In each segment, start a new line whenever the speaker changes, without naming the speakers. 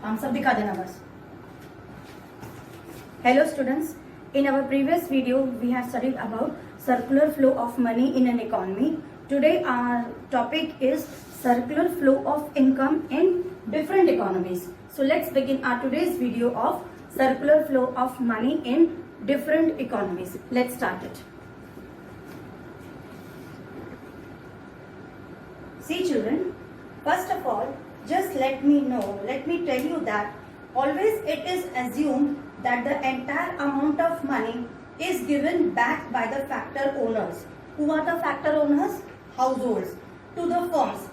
हम सब दिखा देना बस. Hello students, in our previous video we have studied about circular flow of money in an economy. Today our topic is circular flow of income in different economies. So let's begin our today's video of circular flow of money in different economies. Let's start it. See children, first of all, just let me tell you that always it is assumed that the entire amount of money is given back by the factor owners. Who are the factor owners? Households. To the firms.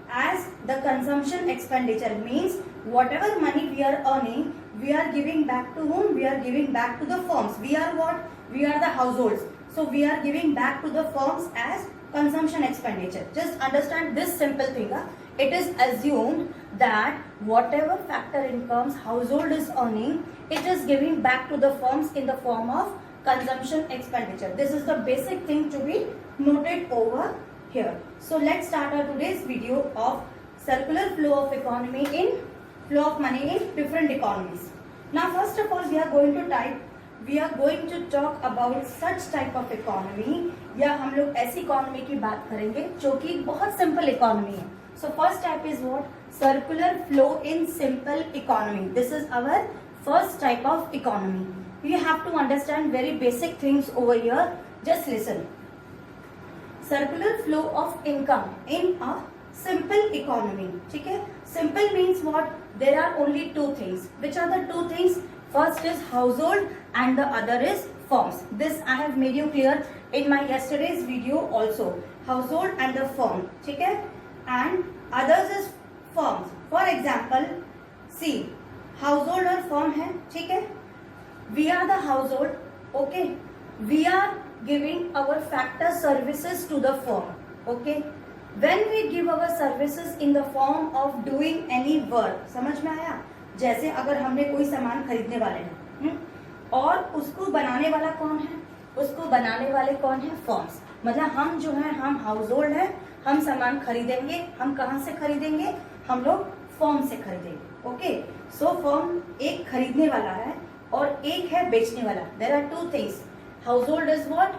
As the consumption expenditure means whatever money we are earning, we are giving back to whom? We are giving back to the firms. We are what? We are the households. So we are giving back to the firms as consumption expenditure. Just understand this simple thing. It is assumed that whatever factor incomes household is earning, it is giving back to the firms in the form of consumption expenditure. This is the basic thing to be noted over here. So let's start our today's video of circular flow of money in different economies. Now first of all we are going to talk about such type of economy, या हम लोग ऐसी economy की बात करेंगे जो कि बहुत सिंपल इकोनॉमी है. So first type is what? Circular flow in simple economy. This is our first type of economy. You have to understand very basic things over here. Just listen. Circular flow of income in a simple economy. ठीक है? Simple means what? There are only two things. Which are the two things? First is household and the other is firms. This I have made you clear in my yesterday's video also. Household and the firm. ठीक है? And others is firms. For example, see, household और firm है, ठीक है? We are the household, okay? We are giving our factor services to the firm, okay? When we give our services in the form of doing any work, समझ में आया? जैसे अगर हमने कोई सामान खरीदने वाले हैं, और उसको बनाने वाला कौन है? उसको बनाने वाले कौन है? फर्म्स. मतलब हम जो है, हम हाउस होल्ड है, हम सामान खरीदेंगे. हम कहाँ से खरीदेंगे? हम लोग फर्म से खरीदेंगे. ओके, सो फर्म एक खरीदने वाला है और एक है बेचने वाला. There are two things. Household is what?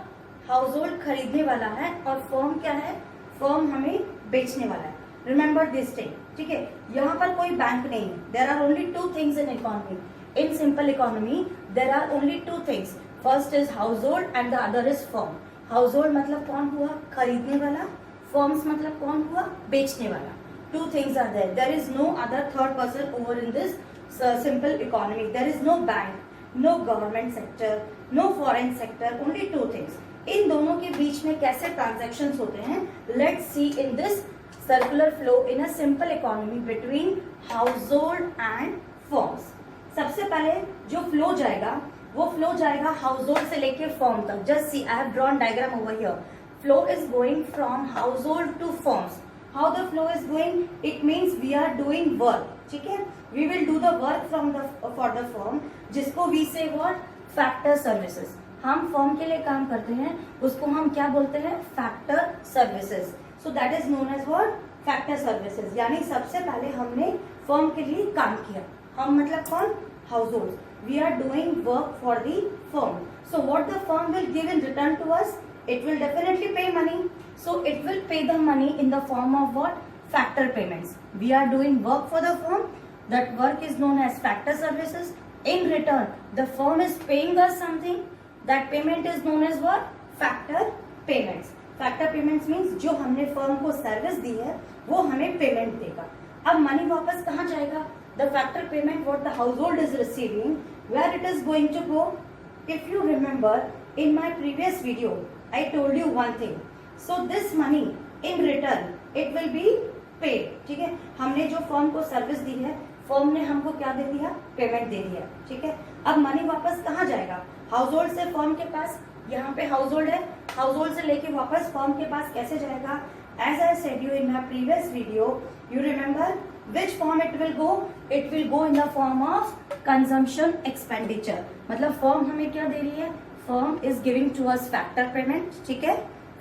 Household खरीदने वाला है और फर्म क्या है? फर्म हमें बेचने वाला है. रिमेंबर दिस थिंग, ठीक है? यहाँ पर कोई बैंक नहीं है. There are only two things in economy. In simple economy, there are only two things. First is household and the other is firm. Household मतलब कौन हुआ? खरीदने वाला. Firms मतलब कौन हुआ? बेचने वाला. Two things are there. There is no other third person over in this simple economy. There is no bank, no government sector, no foreign sector. Only two things. इन दोनों के बीच में कैसे transactions होते हैं? Let's see in this circular flow in a simple economy between household and firms. सबसे पहले जो flow जाएगा वो फ्लो जाएगा हाउसहोल्ड से लेके फर्म तक. Just see, I have drawn diagram over here. Flow is going from household to firms. How the flow is going? It means we are doing work. ठीक है? We will do the work from the for the firm, जिसको we say what? Factor services. हम firm के लिए काम करते हैं, उसको हम क्या बोलते हैं? Factor services. So that is known as what? Factor services. यानी सबसे पहले हमने फर्म के लिए काम किया. हम मतलब कौन? Households. We are doing work for the firm. So what the firm will give in return to us? It will definitely pay money. So it will pay the money in the form of what? Factor payments. We are doing work for the firm. That work is known as factor services. In return, the firm is paying us something. That payment is known as what? Factor payments. Factor payments means जो हमने firm को service दी है वो हमें payment देगा. अब money वापस कहाँ जाएगा? The factor payment what the household is receiving, where it is going to go? If you remember in my previous video, I told you one thing. So this money in return it will be paid. ठीक है? हमने जो firm को service दी है, firm ने हमको क्या दे दिया? पेमेंट दे दिया. ठीक है? अब मनी वापस कहाँ जाएगा? हाउसहोल्ड से फर्म के पास. यहाँ पे हाउसहोल्ड है, हाउसहोल्ड से लेके वापस फर्म के पास कैसे जाएगा? As I said you in my previous video, you remember which form it will go? It will go in the form of consumption expenditure. मतलब फर्म हमें क्या दे रही है? Firm is giving to us factor payment. ठीक है?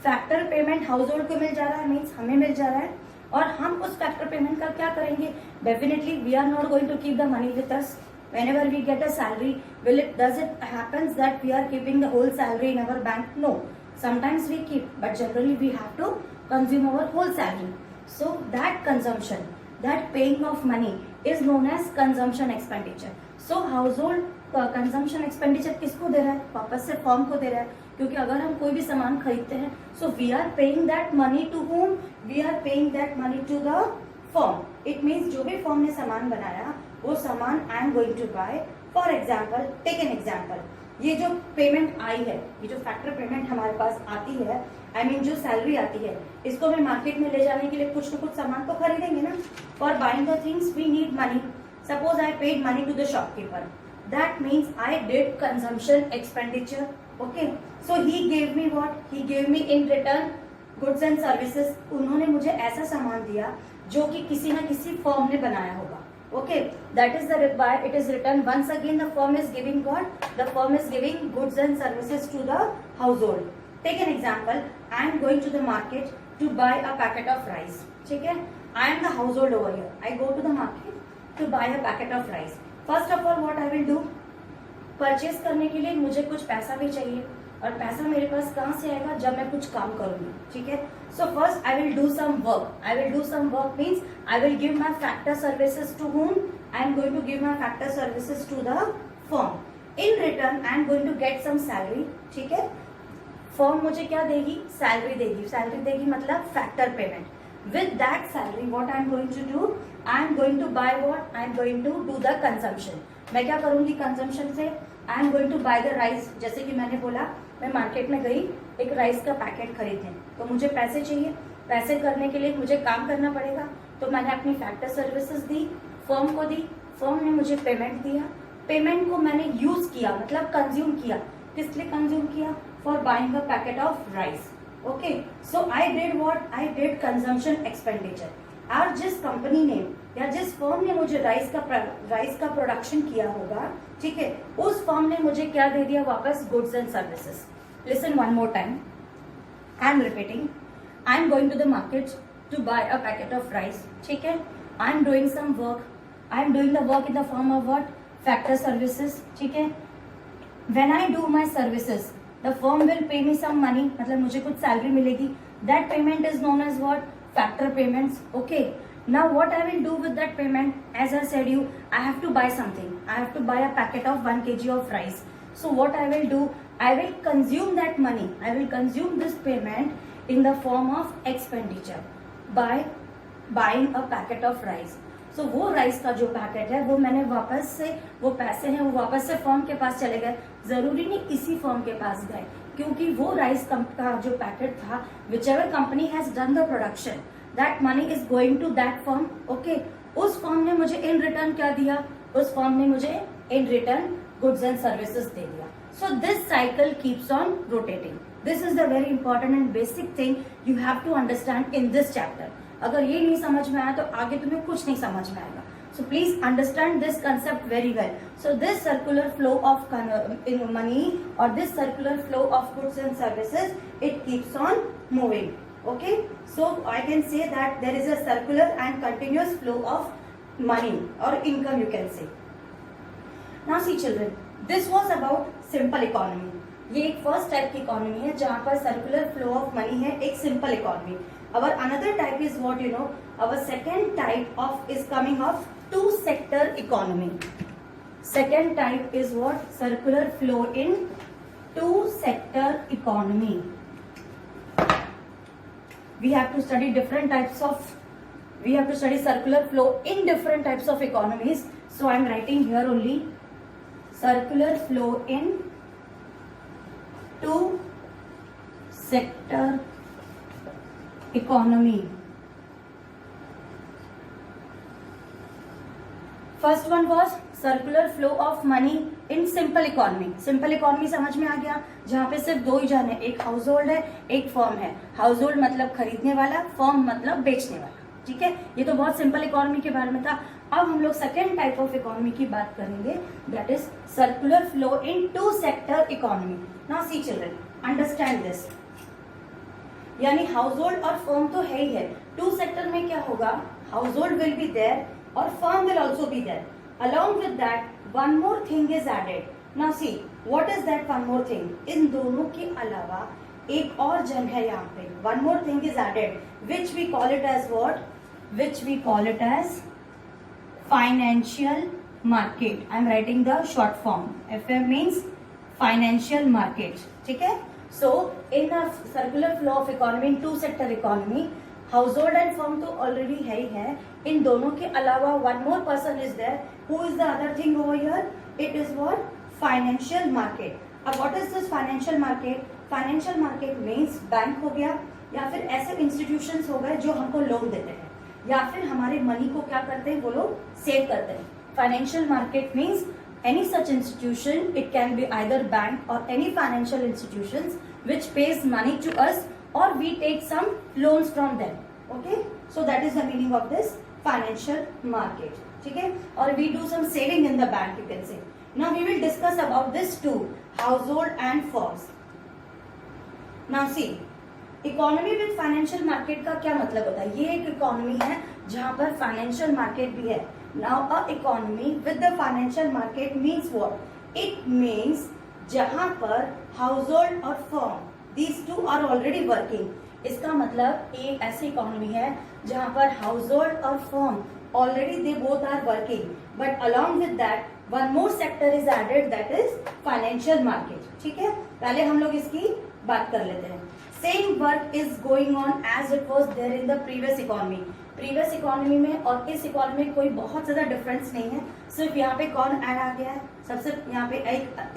Factor payment house hold को मिल जा रहा है, मीन्स हमें मिल जा रहा है. और हम उस फैक्टर पेमेंट का क्या करेंगे? Definitely we are not going to keep the money with us. Whenever we get a salary, does it happens that we are keeping the whole salary in our bank? No. Sometimes we keep, but generally we have to consume our whole salary. So that consumption, that paying of money is known as consumption expenditure. So household consumption expenditure किसको दे रहा है? वापस से firm को दे रहा है, क्योंकि अगर हम कोई भी सामान खरीदते हैं so we are paying that money to whom? We are paying that money to the firm. It means जो भी फर्म ने सामान बनाया वो सामान I am going to buy. For example, take an example, ये जो पेमेंट आई है, ये जो फैक्टर पेमेंट हमारे पास आती है, आई मीन जो सैलरी आती है, इसको हमें मार्केट में ले जाने के लिए कुछ न कुछ सामान तो खरीदेंगे ना. For buying the things we need money. Suppose I paid money to the shopkeeper. That means I did consumption expenditure. Okay, so he gave me what? He gave me in return goods and services. उन्होंने मुझे ऐसा सामान दिया जो कि किसी ना किसी फर्म ने बनाया होगा. Okay, that is the why it is written. Once again, the firm is giving what? The firm is giving goods and services to the household. Take an example. I am going to the market to buy a packet of rice. ठीक है? I am the household over here. I go to the market to buy a packet of rice. First of all what I will do, purchase करने के लिए मुझे कुछ पैसा भी चाहिए, और पैसा मेरे पास कहाँ से आएगा? जब मैं कुछ काम करूंगी. ठीक है? So first I will do some work. I will do some work means I will give my factor services to whom? I am going to give my factor services to the firm. In return I am going to get some salary. ठीक है? Firm मुझे क्या देगी? Salary देगी. Salary देगी मतलब factor payment. With that salary, what I am going to do? I am going to buy what? I am going to do the consumption. मैं क्या करूंगी कंजम्पशन से? I am going to buy the rice. जैसे कि मैंने बोला, मैं market में गई एक राइस का पैकेट खरीदने, तो मुझे पैसे चाहिए. पैसे करने के लिए मुझे काम करना पड़ेगा, तो मैंने अपनी फैक्टर सर्विसेज दी, फर्म को दी. फर्म ने मुझे पेमेंट दिया. पेमेंट को मैंने यूज किया, मतलब कंज्यूम किया. किस लिए कंज्यूम किया? For buying a packet of rice. Okay, so I did what? I did consumption expenditure. और जिस कंपनी ने या जिस फर्म ने मुझे राइस का प्रोडक्शन किया होगा, ठीक है, उस फर्म ने मुझे क्या दे दिया वापस? Goods and services. Listen one more time, I am repeating. I am going to the market to buy a packet of rice. ठीक है? I am doing some work. I am doing the work in the form of what? Factor services. ठीक है? When I do my services, the firm will pay me some money, मतलब मुझे कुछ salary मिलेगी. that payment is known as what? Factor payments. Okay, now what I will do with that payment? As I said you, I have to buy something. I have to buy a packet of 1 kg of rice. So what I will do? I will consume that money. I will consume this payment in the form of expenditure by buying a packet of rice. So वो rice का जो packet है वो मैंने वापस से, वो पैसे हैं वो वापस से फर्म के पास चले गए. जरूरी नहीं इसी फर्म के पास गए, क्योंकि वो राइस का जो पैकेट था, whichever company has done the production, that money is going to that firm. Okay, उस फर्म ने मुझे इन रिटर्न क्या दिया? उस फर्म ने मुझे in return goods and services दे दिया. So this cycle keeps on rotating. This is the very important and basic thing you have to understand in this chapter. अगर ये नहीं समझ में आया तो आगे तुम्हें कुछ नहीं समझ में आएगा. So please understand this concept very well. So this circular flow of money or this circular flow of goods and services, it keeps on moving. Okay, so I can say that there is a circular and continuous flow of money or income, you can say. Now see children, this was about simple economy. ये एक first type की economy है जहाँ पर circular flow of money है, एक simple economy. Our another type is what you know. Our second type of is coming of two-sector economy. Second type is what? Circular flow in two-sector economy. We have to study different types of. We have to study circular flow in different types of economies. So I am writing here only circular flow in two-sector economy. First one was circular flow of money in simple economy. Simple economy समझ में आ गया, जहाँ पे सिर्फ दो ही जाने, एक house hold है, एक फर्म है. हाउस होल्ड मतलब खरीदने वाला, फर्म मतलब बेचने वाला. ठीक है, ये तो बहुत सिंपल इकोनॉमी के बारे में था. अब हम लोग सेकेंड टाइप ऑफ इकोनॉमी की बात करेंगे, that is circular flow in two sector economy. Now see children, understand this. यानी हाउस होल्ड और फर्म तो है ही है। टू सेक्टर में क्या होगा, household will be there और firm will also be there. Along with that one more thing is added. Now see what is that one more thing, इन दोनों के अलावा एक और जन है यहाँ पे, one more thing is added which we call it as what, which we call it as financial market. I am writing the short form, FM means financial market, ठीक है। So in the circular flow of economy, in two sector economy, household and firm तो already है ही है, इन दोनों के अलावा one more person is there, who is the other thing over here, it is what, financial market. अब what is this financial market, financial market means bank हो गया या फिर ऐसे इंस्टीट्यूशंस हो गए जो हमको लोन देते हैं या फिर हमारे मनी को क्या करते हैं वो लोग सेव करते हैं। Financial market means any such institution, it can be either bank or any financial institutions which pays money to us or we take some loans from them. Okay, so that is the meaning of this financial market, ठीक है। और we do some saving in the bank, you can say. Now we will discuss about this too, household and firms. Now see, economy with financial market का क्या मतलब होता है, ये एक इकोनॉमी है जहां पर फाइनेंशियल मार्केट भी है। Now a economy with the financial market means what, it means जहां पर हाउस होल्ड और firm these two are already working. इसका मतलब एक ऐसी इकोनॉमी है जहां पर हाउस होल्ड और firm already they both are working, but along with that one more sector is added, that is financial market, ठीक है। पहले हम लोग इसकी बात कर लेते हैं। Same work is going on as it was there in the previous economy. Previous economy में और इस इकोनॉमी में कोई बहुत ज्यादा डिफरेंस नहीं है, सिर्फ यहाँ पे कौन ऐड आ गया है, सबसे यहाँ पे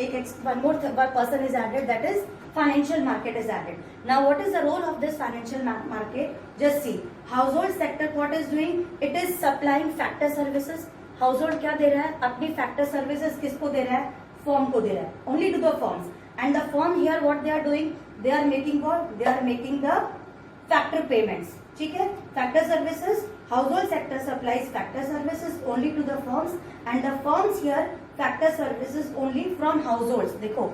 एक one more person is added, that is financial market is added. Now what is the role of this financial market, just see, household sector what is doing, it is supplying factor services. Household क्या दे रहा है, अपनी factor services किसको दे रहा है, firm को दे रहा है, only to the firms. And the firm here what they are doing, they are making what, they are making the factor payments, ठीक है। factor services, household sector supplies factor services only to the firms and the firms here factor services only from households। देखो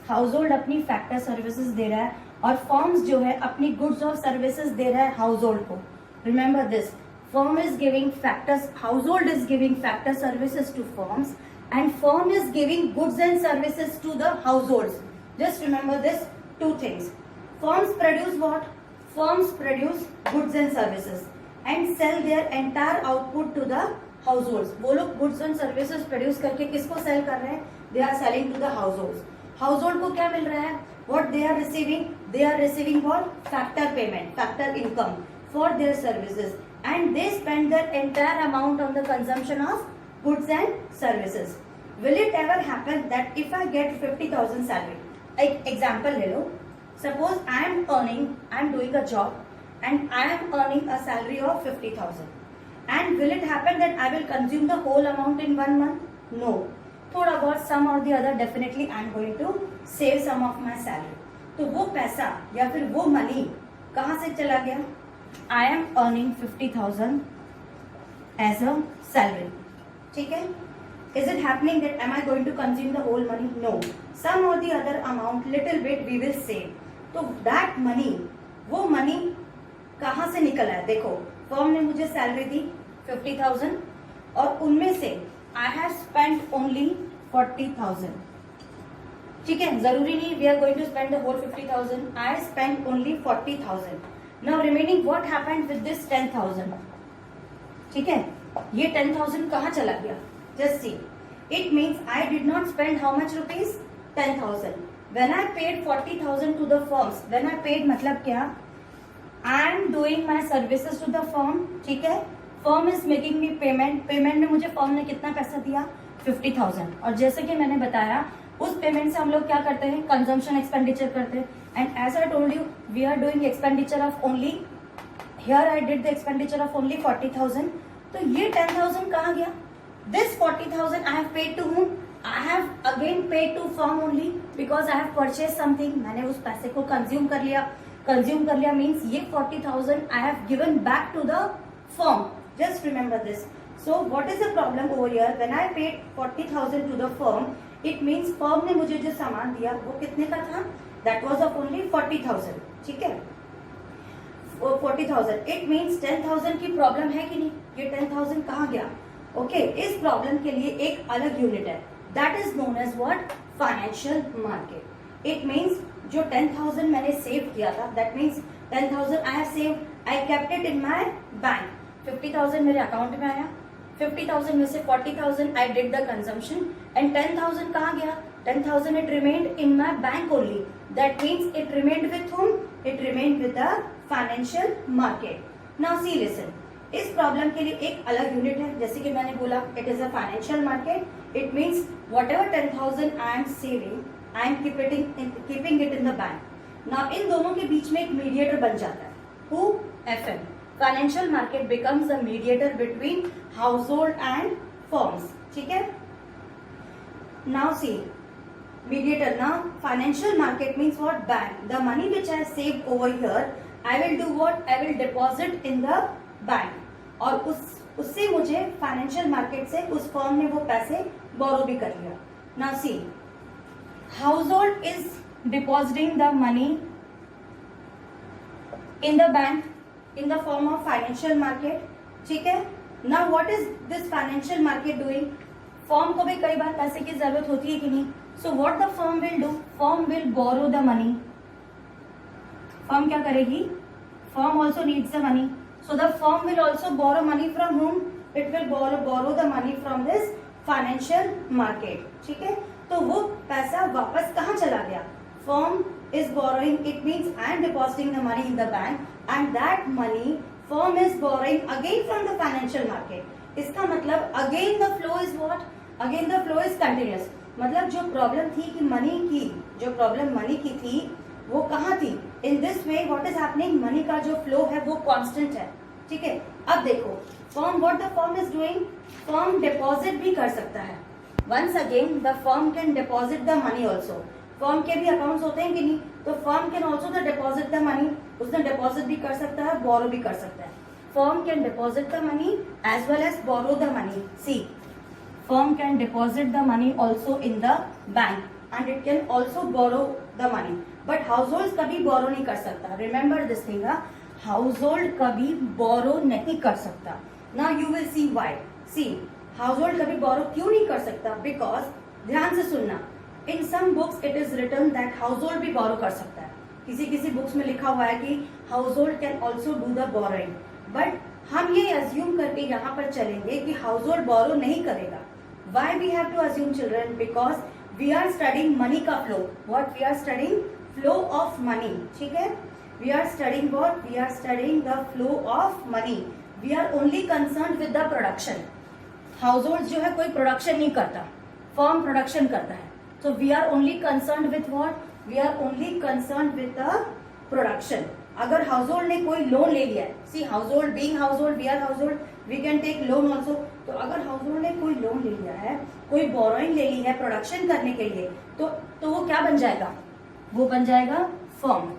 household अपनी factor services दे रहा है और firms जो है अपनी goods और services दे रहा है household को। remember this, firm is giving factors, household is giving factor services to firms and firm is giving goods and services to the households। just remember this two things, firms produce what, firms produce goods and services and sell their entire output to the households। वो लोग goods and services produce करके किसको sell कर रहे हैं, they are selling to the households। household को क्या मिल रहा है, what they are receiving, they are receiving what, factor payment, factor income for their services and they spend their entire amount on the consumption of goods and services। will it ever happen that if I get 50,000 salary, एक example ले लो, suppose I am doing a job and I am earning a salary of 50,000 and will it happen that I will consume the whole amount in 1 month? No, थोड़ा बहुत some और the other definitely I am going to save some of my salary. तो वो पैसा या फिर वो money कहाँ से चला गया, I am earning 50,000 as a salary, ठीक है। Is it happening that am I going to consume the whole money? No. Some or the other amount, little bit we will save. तो that money, वो money कहाँ से निकला है, देखो firm ने मुझे सैलरी दी 50,000 और उनमें से I have spent only 40,000, ठीक है। जरूरी नहीं we are going to spend the whole 50,000, I spent only 40,000। Now remaining what happened with this 10,000, ठीक है। ये 10,000 कहाँ चला गया, just see, it means I did not spend how much rupees, 10,000। when I paid 40,000 to the firms, when I paid मतलब क्या, I am doing my services to the firm, ठीक है। firm is making me payment, payment में मुझे firm ने कितना पैसा दिया, 50,000। और जैसे कि मैंने बताया उस पेमेंट से हम लोग क्या करते हैं, कंजम्पशन एक्सपेंडिचर करते हैं। And as I told you we are doing expenditure of only, here I did the expenditure of only 40,000। तो ये 10,000 कहाँ गया, this 40,000 I have paid to whom, I have again paid to firm only because I have purchased something। मैंने उस पैसे को consume कर लिया मीन्स ये 40,000 I have given back to the firm। just remember this। so what is the problem over here, when I paid 40,000 to the firm, it means firm ने मुझे जो सामान दिया वो कितने का था, that was of only 40,000, ठीक है। 40,000, इट मीन्स 10,000 की प्रॉब्लम है कि नहीं, ये 10,000 कहाँ गया? ओके, इस प्रॉब्लम के लिए एक अलग यूनिट है, that is known as what? Financial market. It means जो 10,000 मैंने सेव किया था, that means 10,000 I have saved, I kept it in my bank. 50,000 मेरे अकाउंट में आया, 50,000 में से 40,000 I did the consumption and 10,000 कहाँ गया? 10,000 it remained in my bank only. That means it remained with whom? It remained with the financial market. Now see, listen. इस problem के लिए एक अलग यूनिट है, जैसे कि मैंने बोला, it is a financial market. It means whatever 10,000 I am saving, I am keeping it in the bank. Now इन दोनों के बीच में एक मीडिएटर बन जाता है. Who? FM. Financial market becomes the mediator between household and firms. ठीक है? Now see. Mediator. Now financial market means what? Bank. The money which I have saved over here, I will do what? I will deposit in the bank. और उससे मुझे financial market से उस firm ने वो पैसे बोरो भी कर लिया. Now see, household is depositing the money in the bank in the form of financial market. ठीक है? Now what is this financial market doing? Firm को भी कई बार पैसे की जरूरत होती है कि नहीं? So what the firm will do? Firm will borrow the money. Firm क्या करेगी? Firm also needs the money. So the firm will also borrow money from whom? It will borrow the money from this financial market. ठीक है? तो वो पैसा वापस कहाँ चला गया? Firm is borrowing. It means I am depositing the money in the bank, and that money firm is borrowing again from the financial market. इसका मतलब again the flow is what? Again the flow is continuous. मतलब जो problem थी कि money की थी वो कहाँ थी? In this way what is happening? Money का जो फ्लो है वो कांस्टेंट है. ठीक है? अब देखो, firm what the firm is doing? Firm deposit भी कर सकता है. Once again the firm can deposit the money also. Firm के भी अकाउंट्स होते हैं कि नहीं? तो firm can also the deposit the money. उसने डिपॉजिट भी कर सकता है, बोरो भी कर सकता है. Firm can deposit the money as well as borrow the money. See, firm can deposit the money also in the bank and it can also borrow the money, but households कभी borrow नहीं कर सकता. Remember this thing, household कभी borrow नहीं कर सकता. Now you will see why. See, household कभी borrow क्यों नहीं कर सकता? Because ध्यान से सुनना, in some books it is written that household भी borrow कर सकता है. किसी बुक्स में लिखा हुआ है कि household can also do the borrowing, but हम ये assume करके यहाँ पर चलेंगे कि household borrow नहीं करेगा. Why we have to assume, children? Because we are studying money का flow. What we are studying? Flow of money. ठीक है? We are studying what? We are studying the flow of money. We are only concerned with the production. Household जो है कोई production नहीं करता, firm production करता है. So we are only concerned with what? We are only concerned with the production. अगर household ने कोई लोन ले लिया है, see household being household, we are household, we can take loan also. तो अगर हाउसहोल्ड ने कोई लोन ले लिया है, कोई बोरोइंग ले ली है प्रोडक्शन करने के लिए, तो वो क्या बन जाएगा? वो बन जाएगा फर्म.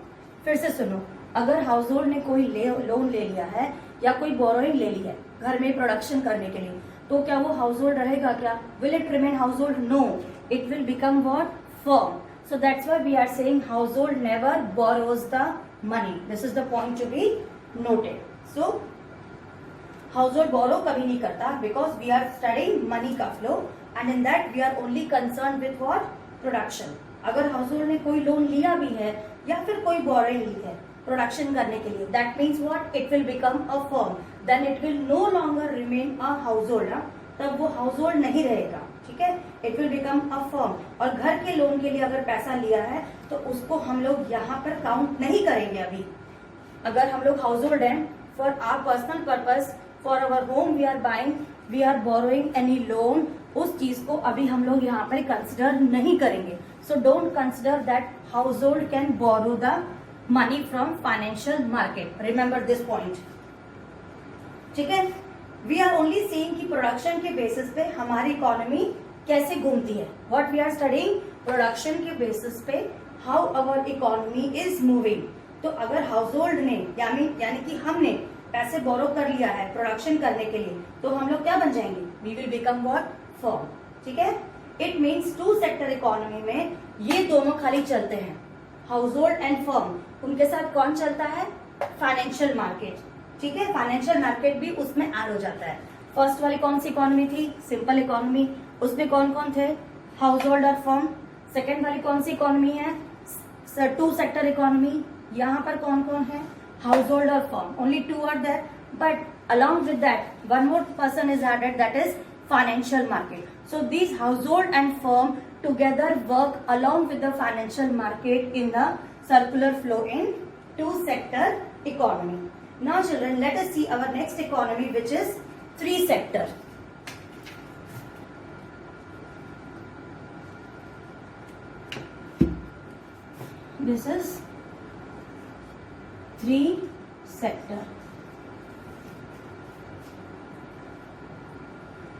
फिर से सुनो, अगर हाउसहोल्ड ने कोई लोन ले लिया है या कोई बोरोइंग ले ली है घर में प्रोडक्शन करने के लिए, तो क्या वो हाउसहोल्ड रहेगा क्या? Will it remain household? No, it will become what? Firm. So that's why we are saying household never borrows the money. This is the point to be noted. So household borrow कभी नहीं करता because we are studying money का flow and in that we are only concerned with what? Production. अगर household ने कोई loan लिया भी है या फिर कोई borrowing ली है प्रोडक्शन करने के लिए, that means what? It will become a firm. Then it will no longer remain a household. तब वो हाउसहोल्ड नहीं रहेगा. ठीक है? It will become a firm. और घर के लोन के लिए अगर पैसा लिया है तो उसको हम लोग यहाँ पर काउंट नहीं करेंगे अभी. अगर हम लोग हाउसहोल्ड हैं, for our personal purpose, for our home we are buying, we are borrowing any loan, उस चीज को अभी हम लोग यहाँ पर कंसिडर नहीं करेंगे. So don't consider that household can borrow the money from financial market. Remember this point. ठीक है? वी आर ओनली सीइंग कि प्रोडक्शन के बेसिस पे हमारी इकोनॉमी कैसे घूमती है. What we are studying? Production के बेसिस पे how our economy is moving. तो अगर हाउसहोल्ड ने यानी कि हमने पैसे बोरो कर लिया है प्रोडक्शन करने के लिए, तो हम लोग क्या बन जाएंगे? We will become what? Firm. ठीक है? It means two sector economy में ये दोनों खाली चलते हैं, हाउसहोल्ड एंड फर्म. उनके साथ कौन चलता है? फाइनेंशियल मार्केट, ठीक है, फाइनेंशियल मार्केट भी उसमें ऐड हो जाता है। फर्स्ट वाली कौन सी इकोनॉमी थी? सिंपल इकोनॉमी, उसमें कौन कौन थे? हाउस होल्ड और फर्म। सेकेंड वाली कौन सी इकोनॉमी है? टू सेक्टर इकोनॉमी, यहाँ पर कौन कौन है? हाउस होल्ड और firm, only two are there, but along with that one more person is added, that is financial market. So these household and firm together work along with the financial market in the circular flow in two sector economy. Now children, let us see our next economy, which is three sector. This is three sector.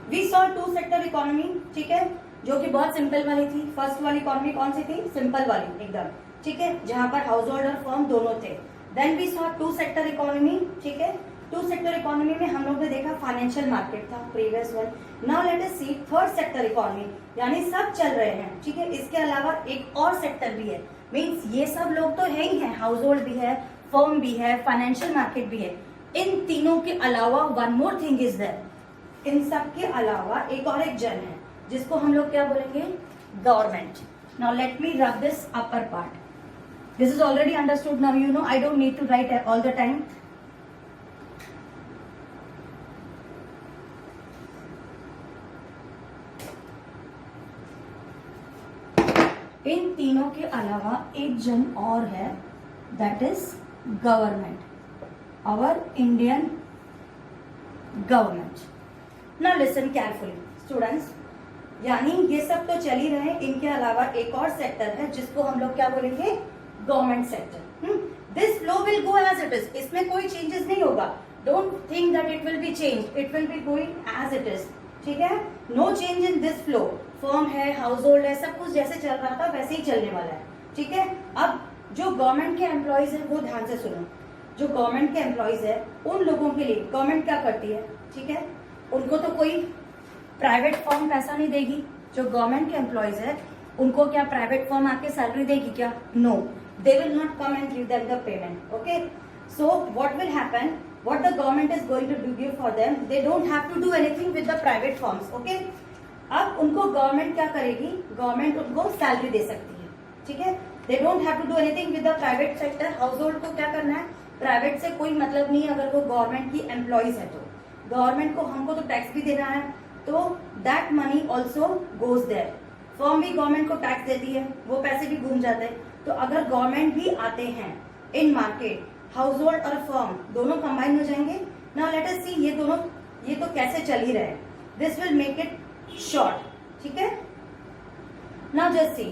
We saw two sector economy, ठीक है, जो कि बहुत simple वाली थी। First वाली economy कौन सी थी? सिंपल वाली एकदम, ठीक है, जहां पर हाउस होल्ड और फर्म दोनों थे। Then we saw two sector economy, ठीक है, टू सेक्टर इकोनॉमी में हम लोग ने देखा फाइनेंशियल मार्केट था, previous one. Now let us see third sector economy, यानी सब चल रहे हैं, ठीक है, इसके अलावा एक और सेक्टर भी है। मीन्स ये सब लोग तो है ही है, हाउस होल्ड भी है, फर्म भी है, फाइनेंशियल मार्केट भी है। इन तीनों के अलावा one more thing is there, इन सब के अलावा एक और एक जन है, जिसको हम लोग क्या बोलेंगे? Government. Now let me rub this upper part, this is already understood, now you know, I don't need to write all the time. इन तीनों के अलावा एक जन और है, that is government, our Indian government. Now listen carefully students, यानी ये सब तो चल ही रहे, इनके अलावा एक और सेक्टर है जिसको हम लोग क्या बोलेंगे? Government sector. This flow will go as it is, इसमें कोई चेंजेस नहीं होगा। Don't think that it will be change, it will be going as it is, ठीक है, no change in this flow. Firm है, हाउस होल्ड है, सब कुछ जैसे चल रहा था वैसे ही चलने वाला है, ठीक है। अब जो गवर्नमेंट के एम्प्लॉयज है वो ध्यान से सुनो, जो गवर्नमेंट के एम्प्लॉयज है उन लोगों के लिए गवर्नमेंट क्या करती है, ठीक है, उनको तो कोई प्राइवेट फर्म पैसा नहीं देगी। जो गवर्नमेंट के एम्प्लॉयज है उनको क्या प्राइवेट फर्म आके सैलरी देगी क्या? No, they will not come and give them the payment, okay. So what will happen, what the government is going to do give for them, they don't have to do anything with the private firms, okay. अब उनको government क्या करेगी? Government उनको salary दे सकती है, ठीक है, they don't have to do anything with the private sector. Household को क्या करना है? प्राइवेट से कोई मतलब नहीं, अगर वो गवर्नमेंट की एम्प्लॉयज है तो गवर्नमेंट को, हमको तो टैक्स भी देना है, तो that money also goes there. Firm भी गवर्नमेंट को टैक्स देती है, वो पैसे भी घूम जाते हैं। तो अगर गवर्नमेंट भी आते हैं इन मार्केट, हाउस होल्ड और फर्म दोनों कंबाइन हो जाएंगे। नाउ लेट अस सी, ये दोनों ये तो कैसे चल ही रहे, this will make it short, ठीक है। नाउ जस्ट सी,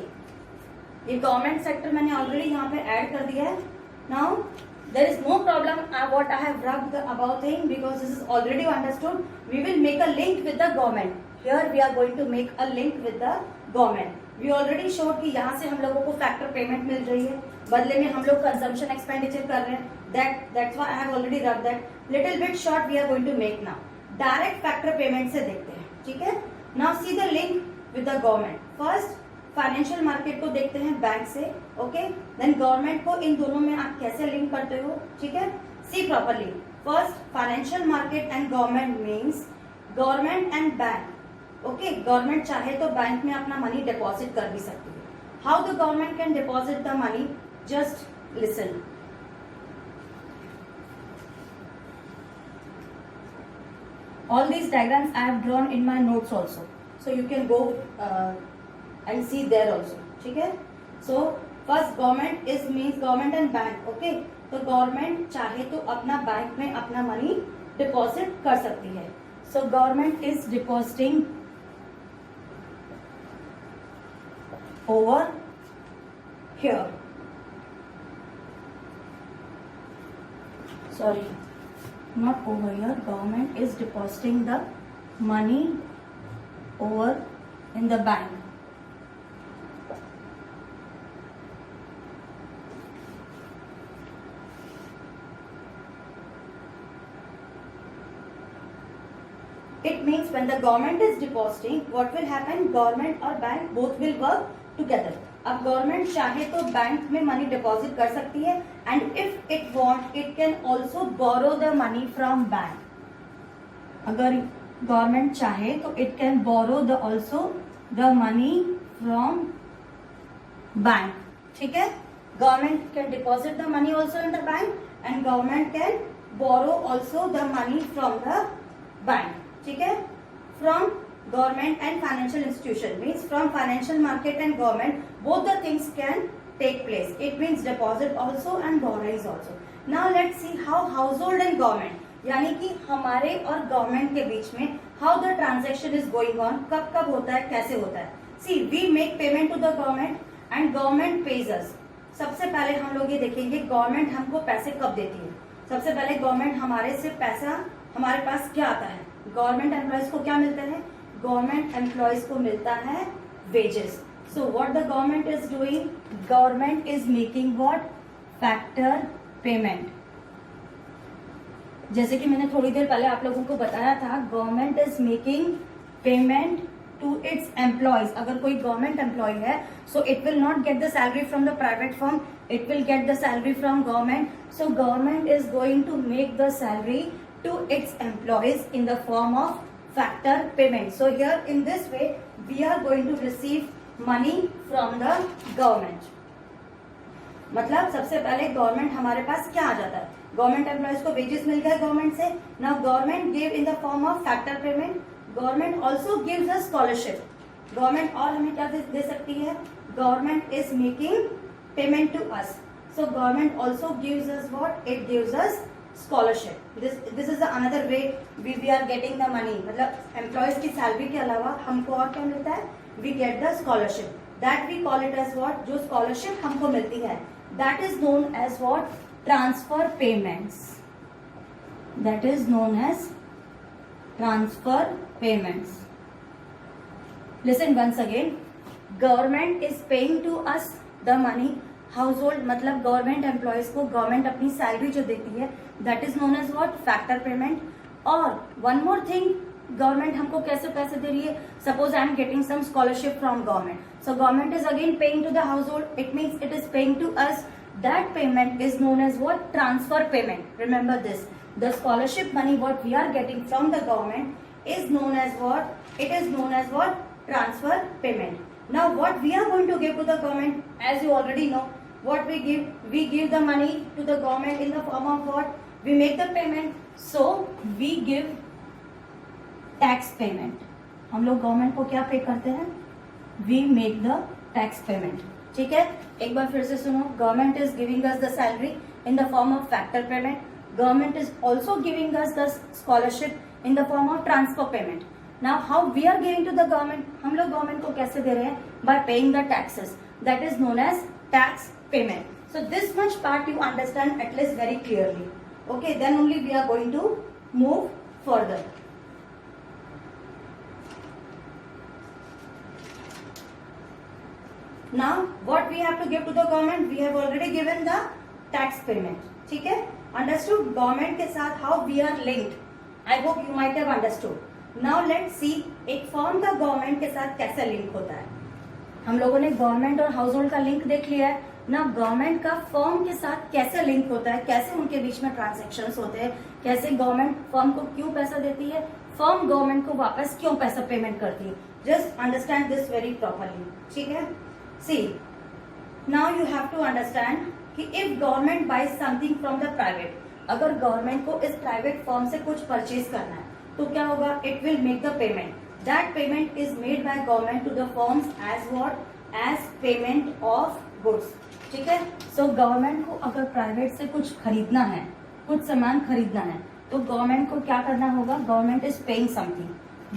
ये गवर्नमेंट सेक्टर मैंने ऑलरेडी यहाँ पे ऐड कर दिया है। Now there is no problem what I have rubbed about thing, because this is already understood. We will make a link with the government. Here we are going to make a link with the government. We already showed कि यहाँ से हम लोगों को factor payment मिल रही है, बदले में हम लोग कंजम्पशन एक्सपेंडिचर कर रहे हैं। That's why I have already rubbed that. Little bit short we are going to make now. Direct factor payment से देखते हैं, ठीक है। Now see the link with the government. First financial market को देखते हैं बैंक से, ओके, देन गवर्नमेंट को। इन दोनों में आप कैसे लिंक करते हो, ठीक है, see properly. First financial market and government means government and bank, okay. Government चाहे तो बैंक में अपना मनी डिपॉजिट कर भी सकती है। How the government can deposit the money, just listen. All these diagrams I have drawn in my notes also, so you can go and see there also, ठीक है। So first government is means government and bank, okay। तो government चाहे तो अपना bank में अपना money deposit कर सकती है। So government is depositing over here, sorry, not over here, government is depositing the money over in the bank. It means when the government is depositing, what will happen? Government or bank both will work together. अब government चाहे तो bank में money deposit कर सकती है and if it want it can also borrow the money from bank. अगर government चाहे तो it can borrow the also the money from bank. ठीक है, government can deposit the money also in the bank and government can borrow also the money from the bank. ठीक है, from government and financial institution means from financial market and government both the things can take place. It means deposit also and borrowings also. Now let's see how household and government यानी कि हमारे और government के बीच में how the transaction is going on, कब कब होता है, कैसे होता है. See, we make payment to the government and government pays us. सबसे पहले हम लोग ये देखेंगे गवर्नमेंट हमको पैसे कब देती है. सबसे पहले गवर्नमेंट हमारे से पैसा हमारे पास क्या आता है. गवर्नमेंट एम्प्लॉयज को क्या मिलता है. गवर्नमेंट एम्प्लॉयज को मिलता है wages. So what the government is doing, government is making what, factor payment. जैसे कि मैंने थोड़ी देर पहले आप लोगों को बताया था, government is making payment to its employees. अगर कोई गवर्नमेंट एम्प्लॉय है so it will not get the salary from the private firm, it will get the salary from government. So government is going to make the salary to its employees in the form of factor payment. So here in this way we are going to receive money from the government. मतलब सबसे पहले government हमारे पास क्या आ जाता है, government employees को wages मिल गए गवर्नमेंट से. Now government give in the form of factor payment. Government also gives us scholarship. Government और हमें क्या दे सकती है, government is making payment to us. So government also gives us what, it gives us scholarship. This is another way we are getting the money. मतलब employees की salary के अलावा हमको और क्या मिलता है, we get the scholarship. That we call it as what, जो स्कॉलरशिप हमको मिलती है that is known as what, transfer payments. That is known as transfer payments. Listen once again, government is paying to us the money. Household मतलब government employees को government अपनी salary जो देती है that is known as what, factor payment. और one more thing, government हमको कैसे पैसे दे रही है, suppose I am getting some scholarship from government. So government is again paying to the household, it means it is paying to us. That payment is known as what, transfer payment. Remember this, the scholarship money what we are getting from the government is known as what, it is known as what, transfer payment. Now what we are going to give to the government, as you already know what we give the money to the government in the form of what, we make the payment. So we give tax payment. हम लोग government को क्या पे करते हैं, we make the tax payment. ठीक है, एक बार फिर से सुनो, government is giving us the salary in the form of factor payment. Government is also giving us the scholarship in the form of transfer payment. Now how we are giving to the government, हम लोग government को कैसे दे रहे हैं, by paying the taxes. That is known as tax payment. So this much part you understand at least very clearly. Okay, then only we are going to move further. Now what we have to give to the government, we have already given the tax payment. ठीक है, understood. Government के साथ how we are linked, I hope you might have understood. Now let's see एक form का government के साथ कैसे link होता है. हम लोगों ने गवर्नमेंट और हाउस होल्ड का लिंक देख लिया है ना. गवर्नमेंट का फर्म के साथ कैसे लिंक होता है, कैसे उनके बीच में ट्रांजैक्शंस होते हैं, कैसे गवर्नमेंट फर्म को क्यों पैसा देती है, फर्म गवर्नमेंट को वापस क्यों पैसा पेमेंट करती है. Just understand this very properly. ठीक है, see now you have to understand कि if government buys something from the private, अगर गवर्नमेंट को इस प्राइवेट फर्म से कुछ परचेज करना है तो क्या होगा, it will make the payment. That payment is made by government to the firms as what, as payment of goods. ठीक है, so गवर्नमेंट को अगर प्राइवेट से कुछ खरीदना है, कुछ सामान खरीदना है तो गवर्नमेंट को क्या करना होगा, government is paying something,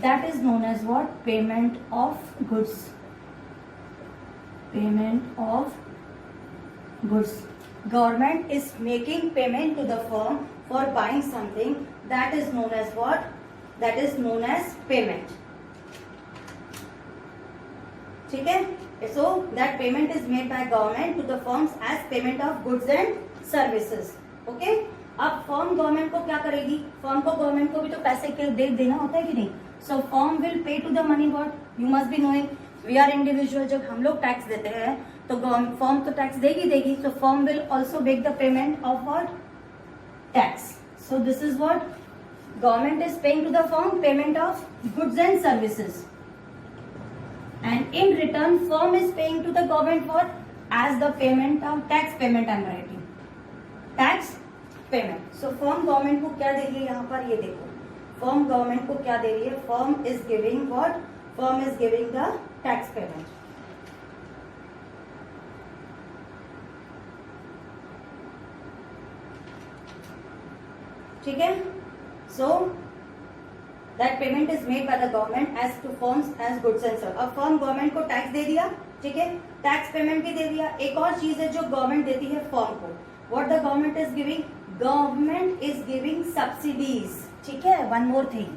that is known as what, payment of goods. Payment of goods. Government is making payment to the firm for buying something, that is known as what, that is known as payment. ठीक है, so that payment is made by government to the firms as payment of goods and services. Okay, अब firm government को क्या करेगी, firm को government को भी तो पैसे के देना होता है कि नहीं. So firm will pay to the money what, you must be knowing, we are individual. जब हम लोग टैक्स देते हैं तो फर्म तो टैक्स देगी, so firm will also make the payment of what? Tax. So this is what government is paying to the firm, payment of goods and services, and in return firm is paying to the government what? As the payment of tax payment. I am writing tax payment. So firm government को क्या दे रही है यहाँ पर, ये देखो firm government को क्या दे रही है, firm is giving what? Firm is giving the tax payment. ठीक है, so that payment is made by the government as to firms as goods and services. अब firm government को tax दे दिया, ठीक है, tax payment भी दे दिया. एक और चीज है जो government देती है firm को. What the government is giving? Government is giving subsidies. ठीक है, one more thing.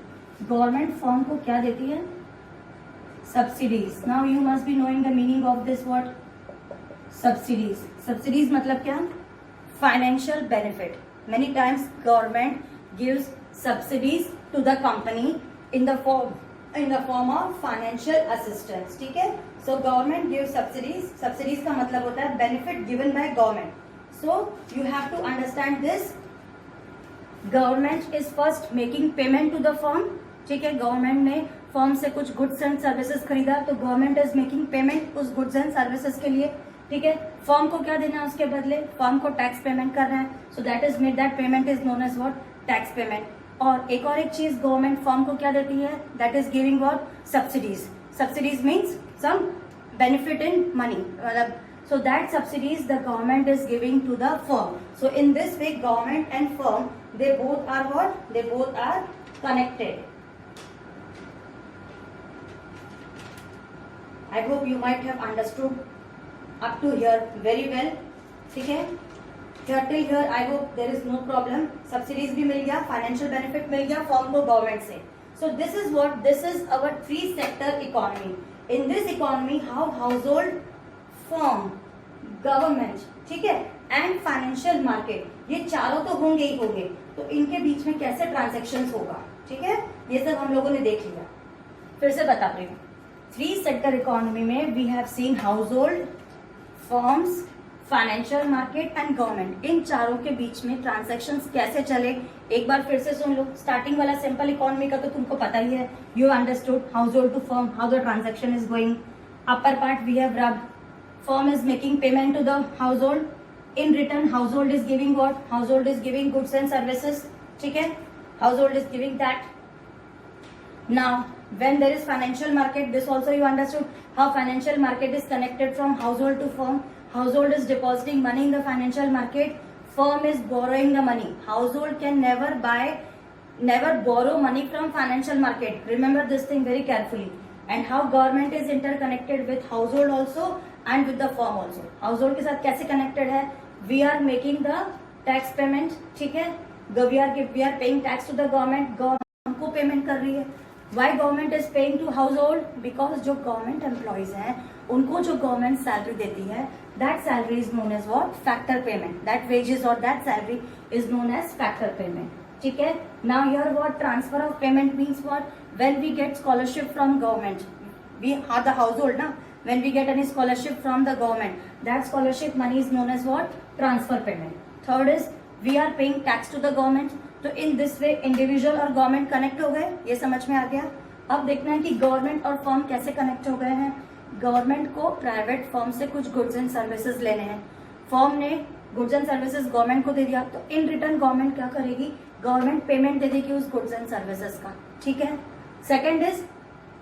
Government firm को क्या देती है? Subsidies. Now you must be knowing the meaning of this what? Subsidies. Subsidies मतलब क्या? Financial benefit. Many times government gives subsidies to the company in the form of financial assistance. ठीक है, so government gives subsidies. Subsidies का मतलब होता है benefit given by government. So you have to understand this. Government is first making payment to the firm. ठीक है, government ने firm से कुछ गुड्स एंड सर्विसेज खरीदा, तो गवर्नमेंट इज मेकिंग पेमेंट उस गुड्स एंड सर्विसेज के लिए. ठीक है, फर्म को क्या देना है उसके बदले? फर्म को टैक्स पेमेंट कर रहे हैं, so that is made, that payment is known as what? Tax payment. और एक चीज गवर्नमेंट फर्म को क्या देती है? That is giving what? Subsidies. Subsidies means some benefit in money, मतलब so that subsidies the government is giving to the firm. So in this way government and firm, they both are what? They both are connected. I hope you might have understood up to here very well. ठीक है, here till here I hope there is no problem. Subsidies भी मिल गया, financial benefit मिल गया firm को government से. So this is what, this is our three sector economy. In this economy how household, firm, government, ठीक है, and financial market, ये चारों तो होंगे ही होंगे, तो इनके बीच में कैसे ट्रांजैक्शंस होगा, ठीक है, ये सब हम लोगों ने देख लिया. फिर से बता रही हूँ, थ्री सेक्टर इकोनॉमी में we have seen household, firms, financial market and government. इन चारों के बीच में ट्रांजैक्शंस कैसे चले, एक बार फिर से सुन लो. स्टार्टिंग वाला सिंपल इकोनॉमी का तो तुमको पता ही है, you understood household to firm, how the transaction is going. Upper part we have rubbed. Firm is making payment to the household. In return, household is giving what? Household is giving goods and services. ठीक है? Household is giving that. Now, when there is financial market, this also you understood how financial market is connected from household to firm. Household is depositing money in the financial market. Firm is borrowing the money. Household can never borrow money from financial market. Remember this thing very carefully. And how government is interconnected with household also and with the firm also. Household के साथ कैसे connected है? We are making the tax payment, ठीक है? We are paying tax to the government. Government हमको payment कर रही है. Why government is paying to household? Because जो government employees हैं, उनको जो government salary देती है, that salary is known as what? Factor payment. That wages or that salary is known as factor payment. ठीक है? Now here what? Transfer of payment means what? When we get scholarship from government, we are the household na. When we get any scholarship from the government, that scholarship money is known as what? Transfer payment. Third is we are paying tax to the government. तो in this way individual और government connect हो गए, ये समझ में आ गया. अब देखना है कि government और firm कैसे connect हो गए हैं. Government को private firm से कुछ goods and services लेने हैं. Firm ने goods and services government को दे दिया, तो in return government क्या करेगी? Government payment दे देगी उस goods and services का. ठीक है. Second is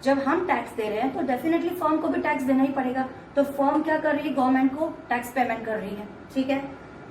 जब हम टैक्स दे रहे हैं तो डेफिनेटली फर्म को भी टैक्स देना ही पड़ेगा, तो फर्म क्या कर रही है? गवर्नमेंट को टैक्स पेमेंट कर रही है. ठीक है.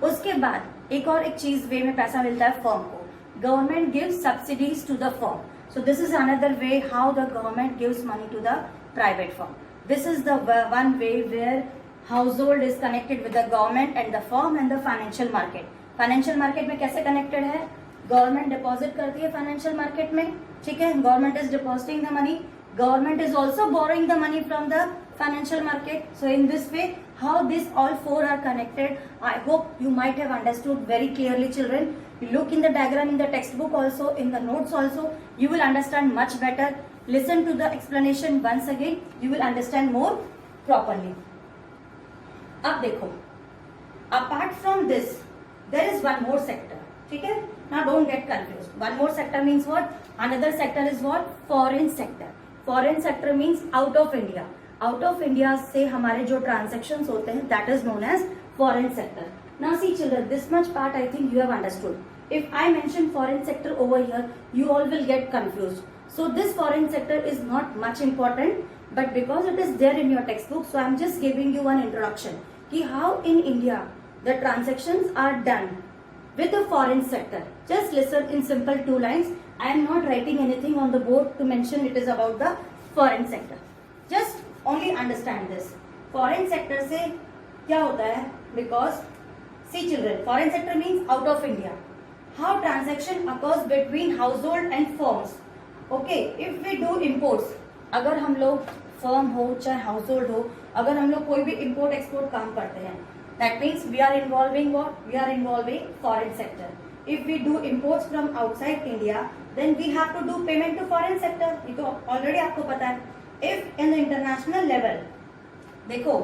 उसके बाद एक चीज वे में पैसा मिलता है फर्म को. Government gives subsidies to the firm. So this is another way how the government gives money to the private firm. This is the one way where household is connected with the government and the firm and the financial market. Financial market में कैसे connected है? Government deposit करती है financial market में, ठीक है, government is depositing the money, government is also borrowing the money from the financial market. So in this way how this all four are connected, I hope you might have understood very clearly, children. You look in the diagram in the textbook also, in the notes also, you will understand much better. Listen to the explanation once again, you will understand more properly. अब देखो, apart from this there is one more sector, ठीक है. Now don't get confused. One more sector means what? Another sector is what? Foreign sector. Foreign sector means out of India. Out of India से हमारे जो transactions होते हैं, that is known as foreign sector. Now see children, this much part I think you have understood. If I mention foreign sector over here, you all will get confused. So this foreign sector is not much important, but because it is there in your textbook, so I am just giving you one introduction कि how in India the transactions are done with the foreign sector. Just listen in simple 2 lines. I am not writing anything on the board to mention it is about the foreign sector. Just only understand this. Foreign sector से क्या होता है? Because see children, foreign sector means out of India. How transaction occurs between household and firms. Okay, if we do imports, अगर हम लोग firm हो चाहे household हो, अगर हम लोग कोई भी इम्पोर्ट एक्सपोर्ट काम करते हैं, that means we are involving what? We are involving foreign sector. If we do imports from outside India, then we have to do payment to foreign sector. ये तो already आपको पता है. If in the international level, देखो,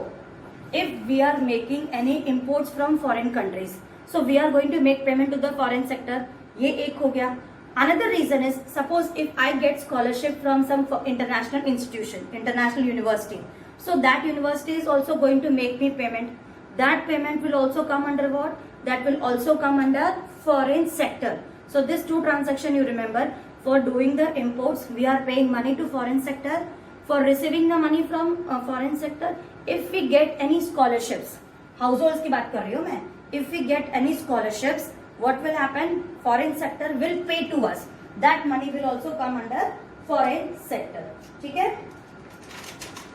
if we are making any imports from foreign countries, so we are going to make payment to the foreign sector. ये एक हो गया. Another reason is, suppose if I get scholarship from some international institution, international university, so that university is also going to make me payment. That payment will also come under what? That will also come under foreign sector. So this 2 transaction you remember. For doing the imports, we are paying money to foreign sector. For receiving the money from foreign sector, if we get any scholarships, households की बात कर रही हूँ मैं. If we get any scholarships, what will happen? Foreign sector will pay to us. That money will also come under foreign sector. ठीक है?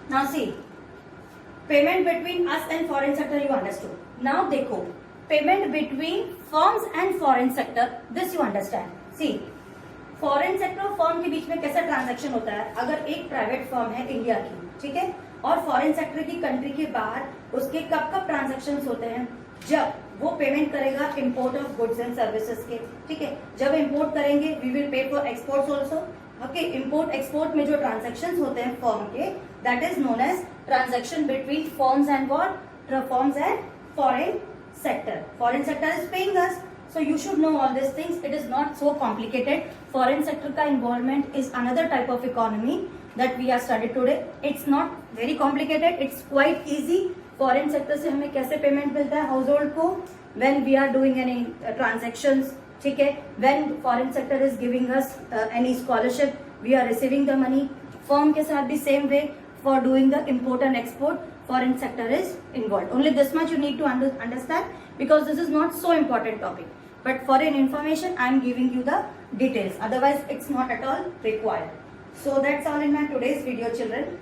Now see, payment between us and foreign sector you understood. Now देखो, payment between firms and foreign sector, this you understand. See, foreign sector और firm के बीच में कैसा transaction होता है? अगर एक private firm है इंडिया की, ठीक है, और foreign sector की कंट्री के बाहर उसके कब कब ट्रांजेक्शन होते हैं? जब वो पेमेंट करेगा import of goods and services के, ठीक है. जब इम्पोर्ट करेंगे we will pay for exports also. Okay, import export में जो ट्रांजेक्शन होते हैं फर्म के, that is known as transaction between firms and what? Firms and foreign sector. Foreign sector is paying us. So you should know all these things. It is not so complicated. Foreign sector का involvement is another type of economy that we are studied today. It's not very complicated. It's quite easy. Foreign sector से हमें कैसे payment मिलता है household को? When we are doing any transactions, ठीक है? When foreign sector is giving us any scholarship, we are receiving the money. Firm के साथ भी same way for doing the import and export. Foreign sector is involved. Only this much you need to understand because this is not so important topic. But for an information, I am giving you the details. Otherwise, it's not at all required. So that's all in my today's video, children.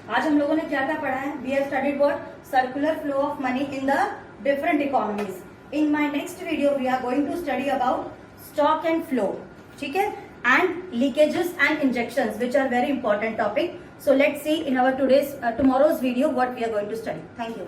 आज हम लोगों ने क्या क्या पढ़ा है? We have studied what? Circular flow of money in the different economies. In my next video, we are going to study about stock and flow. ठीक है? And leakages and injections, which are very important topic. So let's see in our tomorrow's video what we are going to study. Thank you.